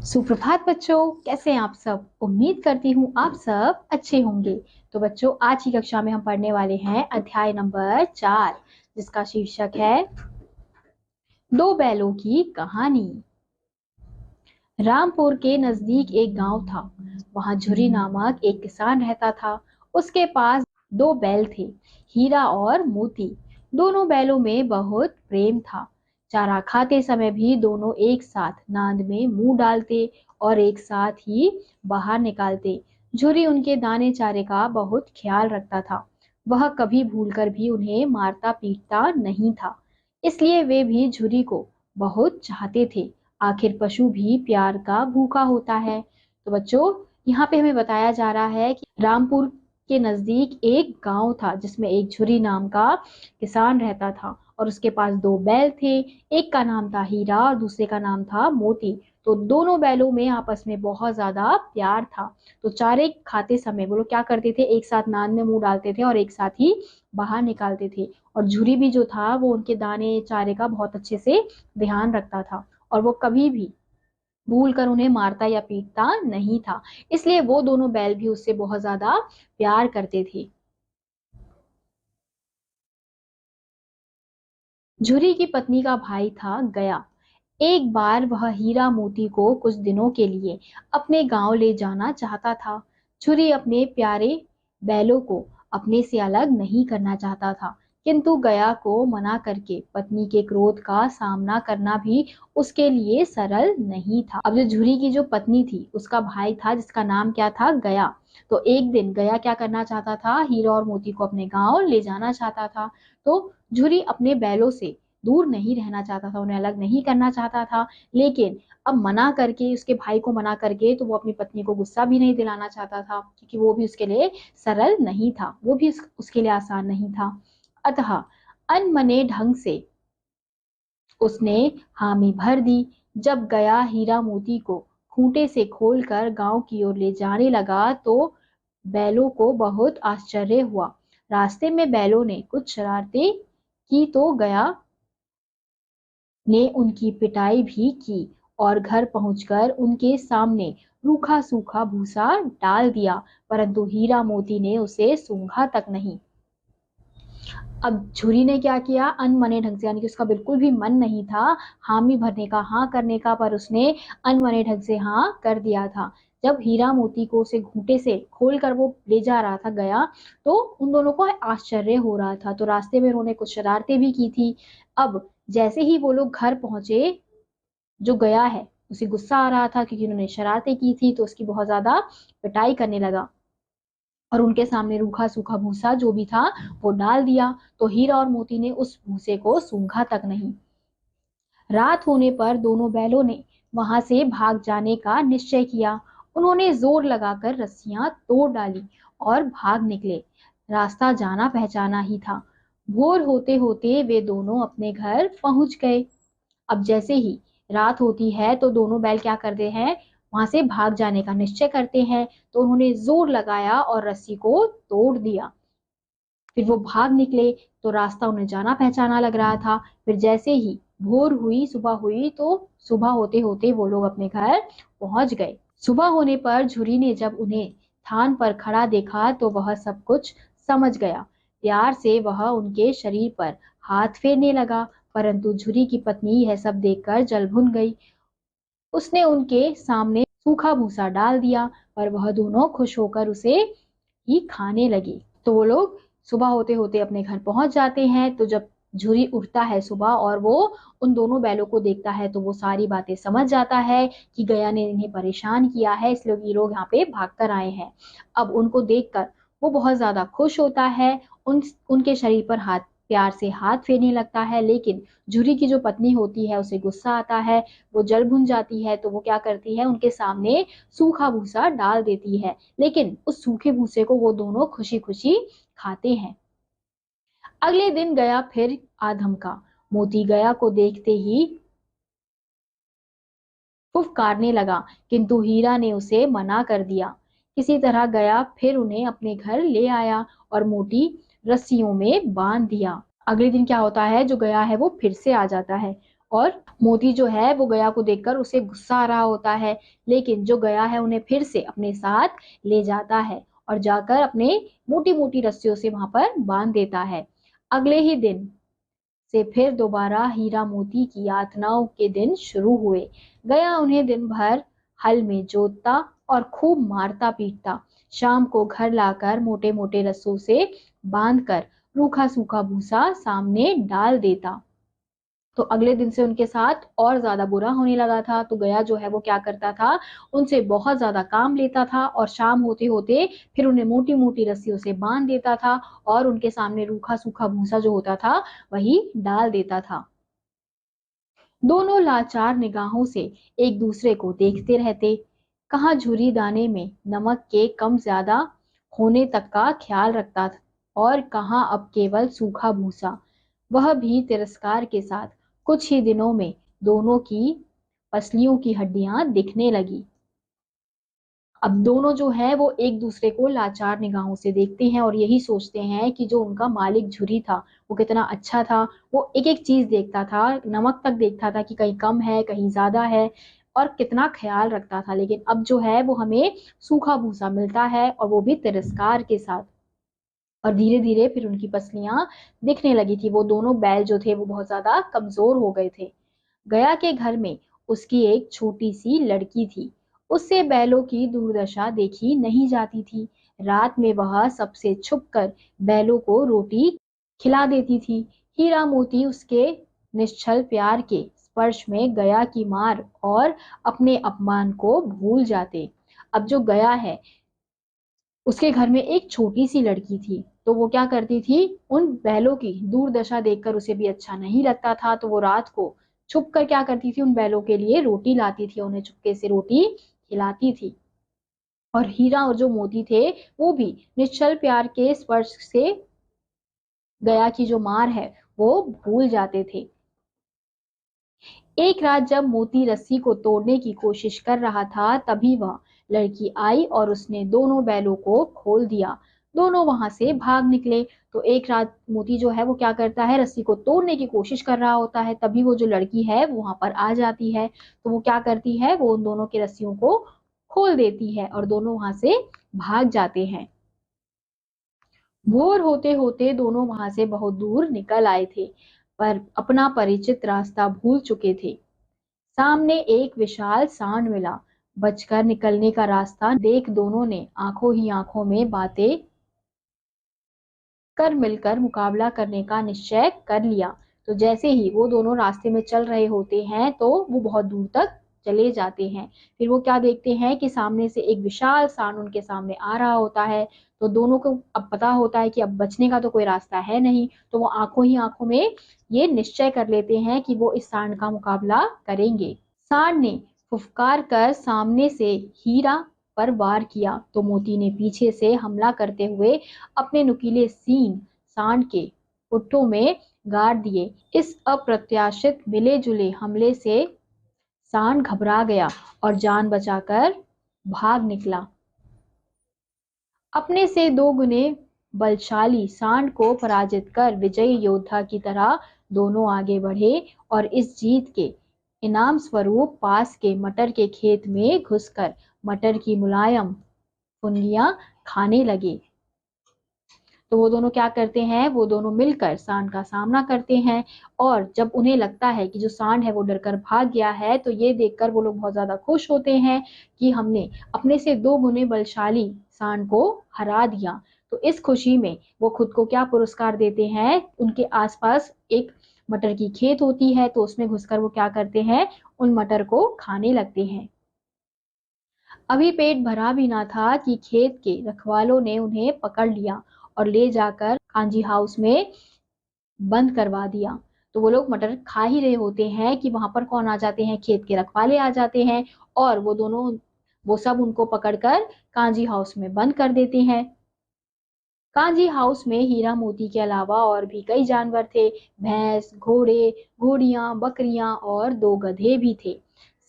सुप्रभात बच्चों, कैसे हैं आप सब। उम्मीद करती हूँ आप सब अच्छे होंगे। तो बच्चों, आज की कक्षा में हम पढ़ने वाले हैं अध्याय नंबर 4, जिसका शीर्षक है दो बैलों की कहानी। रामपुर के नजदीक एक गांव था। वहां झुरी नामक एक किसान रहता था। उसके पास दो बैल थे, हीरा और मोती। दोनों बैलों में बहुत प्रेम था। चारा खाते समय भी दोनों एक साथ नांद में मुंह डालते और एक साथ ही बाहर निकालते। झुरी उनके दाने चारे का बहुत ख्याल रखता था। वह कभी भूलकर भी उन्हें मारता पीटता नहीं था। इसलिए वे भी झुरी को बहुत चाहते थे। आखिर पशु भी प्यार का भूखा होता है। तो बच्चों, यहाँ पे हमें बताया जा रहा है कि रामपुर के नजदीक एक गांव था जिसमें एक झुरी नाम का किसान रहता था और उसके पास दो बैल थे। एक का नाम था हीरा और दूसरे का नाम था मोती। तो दोनों बैलों में आपस में बहुत ज्यादा प्यार था। तो चारे खाते समय वो लोग क्या करते थे, एक साथ नाद में मुंह डालते थे और एक साथ ही बाहर निकालते थे। और झुरी भी जो था वो उनके दाने चारे का बहुत अच्छे से ध्यान रखता था और वो कभी भी भूल कर उन्हें मारता या पीटता नहीं था। इसलिए वो दोनों बैल भी उससे बहुत ज्यादा प्यार करते थे। झुरी की पत्नी का भाई था गया। एक बार वह हीरा मोती को कुछ दिनों के लिए अपने गांव ले जाना चाहता था। झुरी अपने प्यारे बैलों को अपने से अलग नहीं करना चाहता था, किंतु गया को मना करके पत्नी के क्रोध का सामना करना भी उसके लिए सरल नहीं था। अब जो झुरी की जो पत्नी थी उसका भाई था जिसका नाम क्या था, गया। तो एक दिन गया क्या करना चाहता था, हीरा और मोती को अपने गांव ले जाना चाहता था। तो झुरी अपने बैलों से दूर नहीं रहना चाहता था, उन्हें अलग नहीं करना चाहता था। लेकिन अब मना करके, उसके भाई को मना करके, तो वो अपनी पत्नी को गुस्सा भी नहीं दिलाना चाहता था, क्योंकि वो भी उसके लिए सरल नहीं था, वो भी उसके लिए आसान नहीं था। अतः अनमने ढंग से उसने हामी भर दी। जब गया हीरा मोती को खूंटे से खोलकर गांव की ओर ले जाने लगा तो बैलों को बहुत आश्चर्य हुआ। रास्ते में बैलों ने कुछ शरारतें की तो गया ने उनकी पिटाई भी की और घर पहुंचकर उनके सामने रूखा सूखा भूसा डाल दिया, परंतु हीरा मोती ने उसे सूंघा तक नहीं। अब झुरी ने क्या किया, अनमने ढंग से, यानी कि उसका बिल्कुल भी मन नहीं था हामी भरने का, हाँ करने का, पर उसने अनमने ढंग से हाँ कर दिया था। जब हीरा मोती को उसे घूंटे से खोल कर वो ले जा रहा था गया, तो उन दोनों को आश्चर्य हो रहा था। तो रास्ते में उन्होंने कुछ शरारतें भी की थी। अब जैसे ही वो लोग घर पहुंचे, जो गया है उसे गुस्सा आ रहा था क्योंकि उन्होंने शरारतें की थी, तो उसकी बहुत ज्यादा पिटाई करने लगा और उनके सामने रूखा सूखा भूसा जो भी था वो डाल दिया। तो हीरा और मोती ने उस भूसे को सूंघा तक नहीं। रात होने पर दोनों बैलों ने वहां से भाग जाने का निश्चय किया। उन्होंने जोर लगाकर रस्सियां तोड़ डाली और भाग निकले। रास्ता जाना पहचाना ही था। भोर होते होते वे दोनों अपने घर पहुंच गए। अब जैसे ही रात होती है तो दोनों बैल क्या करते हैं, वहां से भाग जाने का निश्चय करते हैं। तो उन्होंने जोर लगाया और रस्सी को तोड़ दिया। फिर वो भाग निकले। तो रास्ता उन्हें जाना पहचाना लग रहा था। फिर जैसे ही भोर हुई, सुबह हुई, तो सुबह होते होते वो लोग अपने घर पहुंच गए। सुबह होने पर झुरी ने जब उन्हें थान पर खड़ा देखा तो वह सब कुछ समझ गया। प्यार से वह उनके शरीर पर हाथ फेरने लगा, परंतु झुरी की पत्नी यह सब देखकर जल भुन गई। उसने उनके सामने सूखा भूसा डाल दिया, पर वह दोनों खुश होकर उसे ही खाने लगे। तो वो लोग सुबह होते होते अपने घर पहुंच जाते हैं। तो जब झुरी उठता है सुबह और वो उन दोनों बैलों को देखता है तो वो सारी बातें समझ जाता है कि गया ने इन्हें परेशान किया है, इसलिए ये लोग यहाँ पे भागकर आए हैं। अब उनको देखकर वो बहुत ज्यादा खुश होता है। उनके शरीर पर हाथ प्यार से हाथ फेरने लगता है। लेकिन झुरी की जो पत्नी होती है उसे गुस्सा आता है, वो जल भुन जाती है। तो वो क्या करती है, उनके सामने सूखा भूसा डाल देती है। लेकिन उस सूखे भूसे को वो दोनों खुशी खुशी खाते हैं। अगले दिन गया फिर आधमका। मोती गया को देखते ही फुफकारने लगा, किंतु हीरा ने उसे मना कर दिया। किसी तरह गया फिर उन्हें अपने घर ले आया और मोटी रस्सियों में बांध दिया। अगले दिन क्या होता है, जो गया है वो फिर से आ जाता है और मोती जो है वो गया को देखकर उसे गुस्सा आ रहा होता है, लेकिन जो गया है उन्हें फिर से अपने साथ ले जाता है और जाकर अपने मोटी मोटी रस्सियों से वहां पर बांध देता है। अगले ही दिन से फिर दोबारा हीरा मोती की यातनाओं के दिन शुरू हुए। गया उन्हें दिन भर हल में जोतता और खूब मारता पीटता। शाम को घर लाकर मोटे मोटे रस्सों से बांधकर रूखा सूखा भूसा सामने डाल देता। तो अगले दिन से उनके साथ और ज्यादा बुरा होने लगा था। तो गया जो है वो क्या करता था, उनसे बहुत ज्यादा काम लेता था और शाम होते होते फिर उन्हें मोटी मोटी रस्सियों से बांध देता था और उनके सामने रूखा सूखा भूसा जो होता था वही डाल देता था। दोनों लाचार निगाहों से एक दूसरे को देखते रहते। कहाँ झुरी दाने में नमक के कम ज्यादा होने तक का ख्याल रखता था और कहाँ अब केवल सूखा भूसा, वह भी तिरस्कार के साथ। कुछ ही दिनों में दोनों की पसलियों की हड्डियां दिखने लगी। अब दोनों जो है वो एक दूसरे को लाचार निगाहों से देखते हैं और यही सोचते हैं कि जो उनका मालिक झुरी था वो कितना अच्छा था। वो एक एक चीज देखता था, नमक तक देखता था कि कहीं कम है कहीं ज्यादा है, और कितना ख्याल रखता था। लेकिन अब जो है वो हमें सूखा भूसा मिलता है और वो भी तिरस्कार के साथ। और धीरे धीरे फिर उनकी पसलियां दिखने लगी थी। वो दोनों बैल जो थे वो बहुत ज्यादा कमजोर हो गए थे। गया के घर में उसकी एक छोटी सी लड़की थी। उससे बैलों की दुर्दशा देखी नहीं जाती थी। रात में वह सबसे छुपकर बैलों को रोटी खिला देती थी। हीरा मोती उसके निश्चल प्यार के स्पर्श में गया की मार और अपने अपमान को भूल जाते। अब जो गया है उसके घर में एक छोटी सी लड़की थी। तो वो क्या करती थी, उन बैलों की दुर्दशा देखकर उसे भी अच्छा नहीं लगता था। तो वो रात को छुप कर क्या करती थी, उन बैलों के लिए रोटी लाती थी, उन्हें चुपके से रोटी खिलाती थी। और हीरा और जो मोती थे वो भी निश्चल प्यार के स्पर्श से गया की जो मार है वो भूल जाते थे। एक रात जब मोती रस्सी को तोड़ने की कोशिश कर रहा था तभी वह लड़की आई और उसने दोनों बैलों को खोल दिया। दोनों वहां से भाग निकले। तो एक रात मोती जो है वो क्या करता है, रस्सी को तोड़ने की कोशिश कर रहा होता है, तभी वो जो लड़की है वो वहां पर आ जाती है। तो वो क्या करती है, वो उन दोनों की रस्सियों को खोल देती है और दोनों वहां से भाग जाते हैं। भोर होते होते दोनों वहां से बहुत दूर निकल आए थे, पर अपना परिचित रास्ता भूल चुके थे। सामने एक विशाल सांड मिला। बचकर निकलने का रास्ता देख दोनों ने आंखों ही आंखों में बातें कर मिलकर मुकाबला करने का निश्चय कर लिया। तो जैसे ही वो दोनों रास्ते में चल रहे होते हैं तो वो बहुत दूर तक चले जाते हैं। फिर वो क्या देखते हैं कि सामने से एक विशाल सांड उनके सामने आ रहा होता है। तो दोनों को अब पता होता है कि अब बचने का तो कोई रास्ता है नहीं। तो वो आंखों ही आंखों में ये निश्चय कर लेते हैं कि वो इस सांड का मुकाबला करेंगे। सांड ने फुफकार कर सामने से हीरा पर वार किया तो मोती ने पीछे से हमला करते हुए अपने नुकीले सींग सांड के पुट्ठों में गाड़ दिए। इस अप्रत्याशित मिले जुले हमले से सांड घबरा गया और जान बचाकर भाग निकला। अपने से दो गुने बलशाली सांड को पराजित कर विजयी योद्धा की तरह दोनों आगे बढ़े और इस जीत के इनाम स्वरूप पास के मटर के खेत में घुसकर मटर की मुलायम फुनगियां खाने लगे। तो वो दोनों क्या करते हैं, वो दोनों मिलकर सांड का सामना करते हैं। और जब उन्हें लगता है कि जो सांड है वो डरकर भाग गया है तो ये देखकर वो लोग बहुत ज्यादा खुश होते हैं कि हमने अपने से दो गुने बलशाली सांड को हरा दिया। तो इस खुशी में वो खुद को क्या पुरस्कार देते हैं, उनके आसपास एक मटर की खेत होती है तो उसमें घुसकर वो क्या करते हैं, उन मटर को खाने लगते हैं। अभी पेट भरा भी ना था कि खेत के रखवालों ने उन्हें पकड़ लिया और ले जाकर कांजी हाउस में बंद करवा दिया। तो वो लोग मटर खा ही रहे होते हैं कि वहां पर कौन आ जाते हैं, खेत के रखवाले आ जाते हैं और वो दोनों वो सब उनको पकड़कर कांजी हाउस में बंद कर देते हैं। कांजी हाउस में हीरा मोती के अलावा और भी कई जानवर थे। भैंस, घोड़े, घोड़ियां, बकरियां और दो गधे भी थे।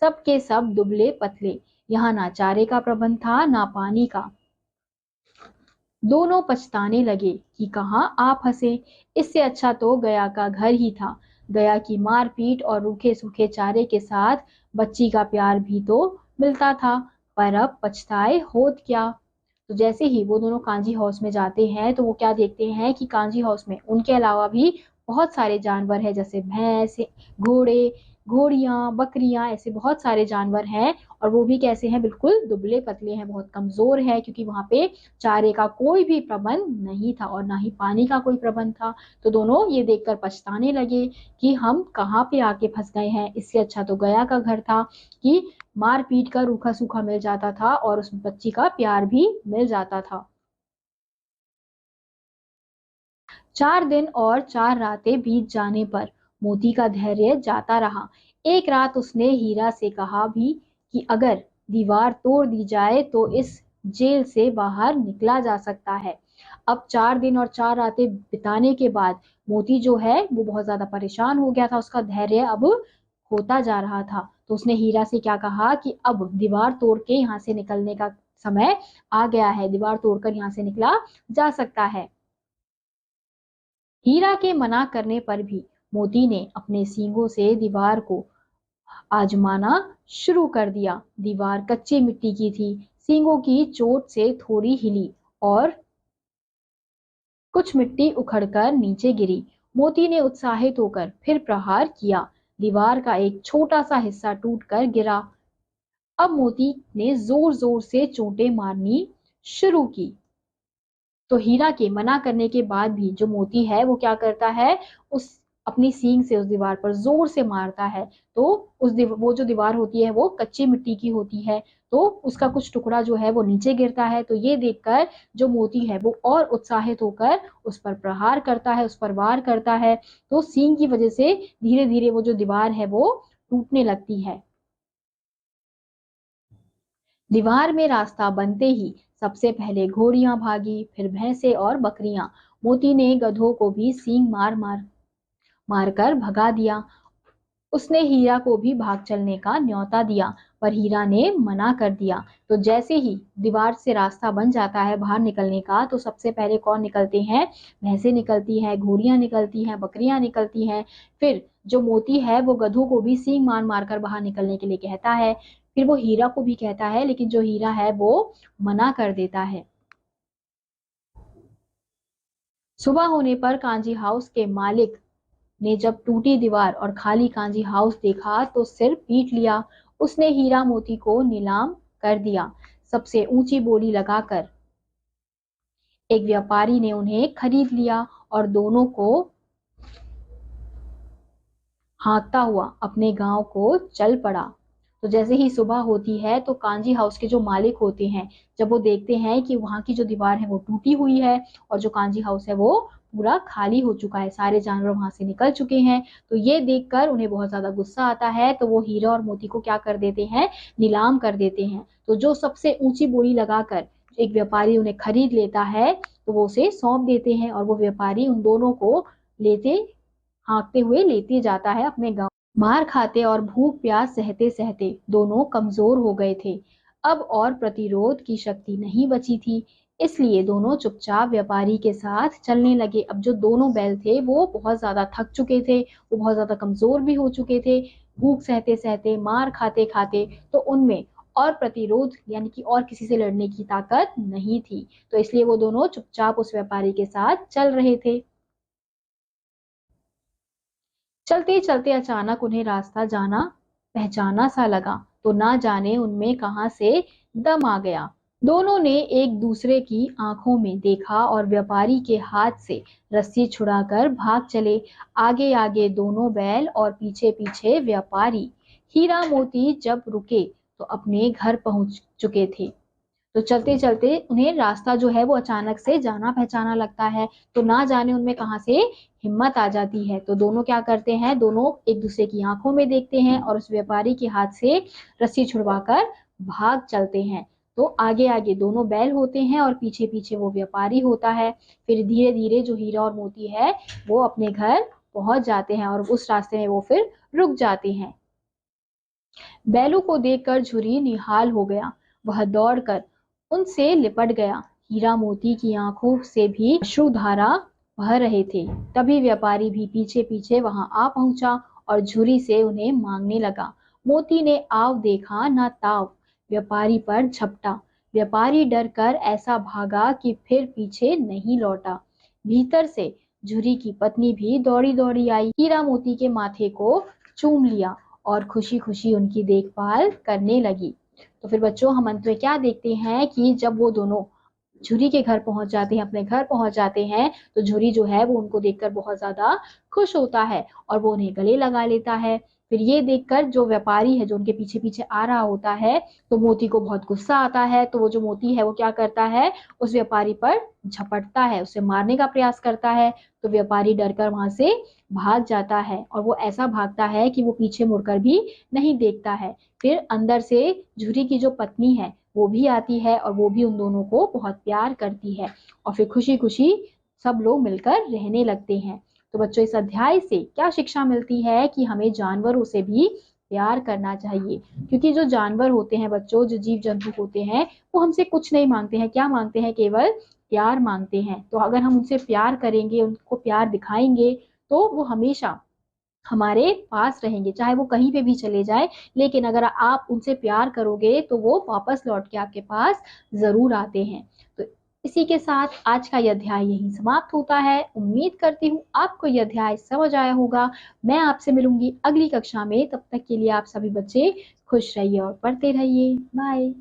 सब के सब दुबले पतले। यहाँ ना चारे का प्रबंध था ना पानी का। दोनों पछताने लगे कि कहाँ आ फंसे। इससे अच्छा तो गया का घर ही था। गया की मारपीट और रूखे सूखे चारे के साथ बच्ची का प्यार भी तो मिलता था, पर अब पछताए होत क्या। तो जैसे ही वो दोनों कांजी हाउस में जाते हैं तो वो क्या देखते हैं कि कांजी हाउस में उनके अलावा भी बहुत सारे जानवर हैं, जैसे भैंस, घोड़े, घोड़ियां, बकरियां, ऐसे बहुत सारे जानवर हैं। और वो भी कैसे हैं, बिल्कुल दुबले पतले हैं, बहुत कमजोर है, क्योंकि वहां पे चारे का कोई भी प्रबंध नहीं था और ना ही पानी का कोई प्रबंध था। तो दोनों ये देखकर पछताने लगे कि हम कहाँ पे आके फंस गए हैं। इससे अच्छा तो गया का घर था कि मार पीट कर रूखा सूखा मिल जाता था और उस बच्ची का प्यार भी मिल जाता था। 4 दिन और 4 रातें बीत जाने पर मोती का धैर्य जाता रहा। एक रात उसने हीरा से कहा भी कि अगर दीवार तोड़ दी जाए तो इस जेल से बाहर निकला जा सकता है। अब 4 दिन और 4 रातें बिताने के बाद मोती जो है वो बहुत ज्यादा परेशान हो गया था, उसका धैर्य अब होता जा रहा था। तो उसने हीरा से क्या कहा कि अब दीवार तोड़ के यहाँ से निकलने का समय आ गया है, दीवार तोड़कर यहाँ से निकला जा सकता है। हीरा के मना करने पर भी मोती ने अपने सींगों से दीवार को आजमाना शुरू कर दिया। दीवार कच्ची मिट्टी की थी, सींगों की चोट से थोड़ी हिली और कुछ मिट्टी उखड़कर नीचे गिरी। मोती ने उत्साहित होकर फिर प्रहार किया। दीवार का एक छोटा सा हिस्सा टूटकर गिरा। अब मोती ने जोर जोर से चोटें मारनी शुरू की। तो हीरा के मना करने के बाद भी जो मोती है वो क्या करता है, उस अपनी सींग से उस दीवार पर जोर से मारता है। तो वो जो दीवार होती है वो कच्ची मिट्टी की होती है, तो उसका कुछ टुकड़ा जो है वो नीचे गिरता है। तो ये देखकर जो मोती है वो और उत्साहित होकर उस पर प्रहार करता है, उस पर वार करता है। तो सींग की वजह से धीरे धीरे वो जो दीवार है वो टूटने लगती है। दीवार में रास्ता बनते ही सबसे पहले घोड़ियां भागी, फिर भैंसे और बकरियां। मोती ने गधों को भी सींग मार मार मारकर भगा दिया। उसने हीरा को भी भाग चलने का न्योता दिया, पर हीरा ने मना कर दिया। तो जैसे ही दीवार से रास्ता बन जाता है बाहर निकलने का, तो सबसे पहले कौन निकलते हैं, भैंसे निकलती हैं, घोड़ियां निकलती हैं, बकरियां निकलती हैं। फिर जो मोती है वो गधों को भी सींग मार मार कर बाहर निकलने के लिए कहता है। फिर वो हीरा को भी कहता है, लेकिन जो हीरा है वो मना कर देता है। सुबह होने पर कांजी हाउस के मालिक ने जब टूटी दीवार और खाली कांजी हाउस देखा तो सिर पीट लिया। उसने हीरा मोती को नीलाम कर दिया। सबसे ऊंची बोली लगाकर एक व्यापारी ने उन्हें खरीद लिया और दोनों को हाँकता हुआ अपने गांव को चल पड़ा। तो जैसे ही सुबह होती है तो कांजी हाउस के जो मालिक होते हैं, जब वो देखते हैं कि वहां की जो दीवार है वो टूटी हुई है और जो कांजी हाउस है वो पूरा खाली हो चुका है, सारे जानवर वहां से निकल चुके हैं, तो ये देखकर उन्हें बहुत ज्यादा गुस्सा आता है। तो वो हीरा और मोती को क्या कर देते हैं, नीलाम कर देते हैं। तो जो सबसे ऊंची बोली लगाकर एक व्यापारी उन्हें खरीद लेता है तो वो उसे सौंप देते हैं और वो व्यापारी उन दोनों को लेते हाँकते हुए लेते जाता है अपने गांव। मार खाते और भूख प्यास सहते सहते दोनों कमजोर हो गए थे। अब और प्रतिरोध की शक्ति नहीं बची थी, इसलिए दोनों चुपचाप व्यापारी के साथ चलने लगे। अब जो दोनों बैल थे वो बहुत ज्यादा थक चुके थे, वो बहुत ज्यादा कमजोर भी हो चुके थे, भूख सहते सहते, मार खाते खाते। तो उनमें और प्रतिरोध यानी कि और किसी से लड़ने की ताकत नहीं थी, तो इसलिए वो दोनों चुपचाप उस व्यापारी के साथ चल रहे थे। चलते चलते अचानक उन्हें रास्ता जाना पहचाना सा लगा, तो ना जाने उनमें कहां से दम आ गया। दोनों ने एक दूसरे की आंखों में देखा और व्यापारी के हाथ से रस्सी छुड़ाकर भाग चले। आगे आगे दोनों बैल और पीछे पीछे व्यापारी। हीरा मोती जब रुके तो अपने घर पहुंच चुके थे। तो चलते चलते उन्हें रास्ता जो है वो अचानक से जाना पहचाना लगता है, तो ना जाने उनमें कहां से हिम्मत आ जाती है। तो दोनों क्या करते हैं, दोनों एक दूसरे की आंखों में देखते हैं और उस व्यापारी के हाथ से रस्सी छुड़वाकर भाग चलते हैं। तो आगे आगे दोनों बैल होते हैं और पीछे पीछे वो व्यापारी होता है। फिर धीरे धीरे जो हीरा और मोती है वो अपने घर पहुंच जाते हैं और उस रास्ते में वो फिर रुक जाते हैं। बैलों को देखकर झुरी निहाल हो गया। वह दौड़कर उनसे लिपट गया। हीरा मोती की आंखों से भी अश्रुधारा बह रहे थे। तभी व्यापारी भी पीछे पीछे वहां आ पहुंचा और झुरी से उन्हें मांगने लगा। मोती ने आव देखा ना ताव, व्यापारी पर झपटा। व्यापारी डर कर ऐसा भागा कि फिर पीछे नहीं लौटा। भीतर से झुरी की पत्नी भी दौड़ी दौड़ी आई, हीरा मोती के माथे को चूम लिया और खुशी खुशी उनकी देखभाल करने लगी। तो फिर बच्चों, हम अंत में क्या देखते हैं कि जब वो दोनों झुरी के घर पहुंच जाते हैं, अपने घर पहुंच जाते हैं, तो झुरी जो है वो उनको देखकर बहुत ज्यादा खुश होता है और वो उन्हें गले लगा लेता है। फिर ये देखकर जो व्यापारी है, जो उनके पीछे पीछे आ रहा होता है, तो मोती को बहुत गुस्सा आता है। तो वो जो मोती है वो क्या करता है, उस व्यापारी पर झपटता है, उसे मारने का प्रयास करता है। तो व्यापारी डरकर वहां से भाग जाता है और वो ऐसा भागता है कि वो पीछे मुड़कर भी नहीं देखता है। फिर अंदर से झुरी की जो पत्नी है वो भी आती है और वो भी उन दोनों को बहुत प्यार करती है और फिर खुशी खुशी सब लोग मिलकर रहने लगते हैं। तो बच्चों, इस अध्याय से क्या शिक्षा मिलती है कि हमें जानवरों से भी प्यार करना चाहिए, क्योंकि जो जानवर होते हैं बच्चों, जो जीव जंतु होते हैं, वो हमसे कुछ नहीं मांगते हैं। क्या मांगते हैं? केवल प्यार मांगते हैं। तो अगर हम उनसे प्यार करेंगे, उनको प्यार दिखाएंगे, तो वो हमेशा हमारे पास रहेंगे, चाहे वो कहीं पे भी चले जाए। लेकिन अगर आप उनसे प्यार करोगे तो वो वापस लौट के आपके पास जरूर आते हैं। तो इसी के साथ आज का यह अध्याय यहीं समाप्त होता है। उम्मीद करती हूँ आपको यह अध्याय समझ आया होगा। मैं आपसे मिलूंगी अगली कक्षा में। तब तक के लिए आप सभी बच्चे खुश रहिए और पढ़ते रहिए। बाय।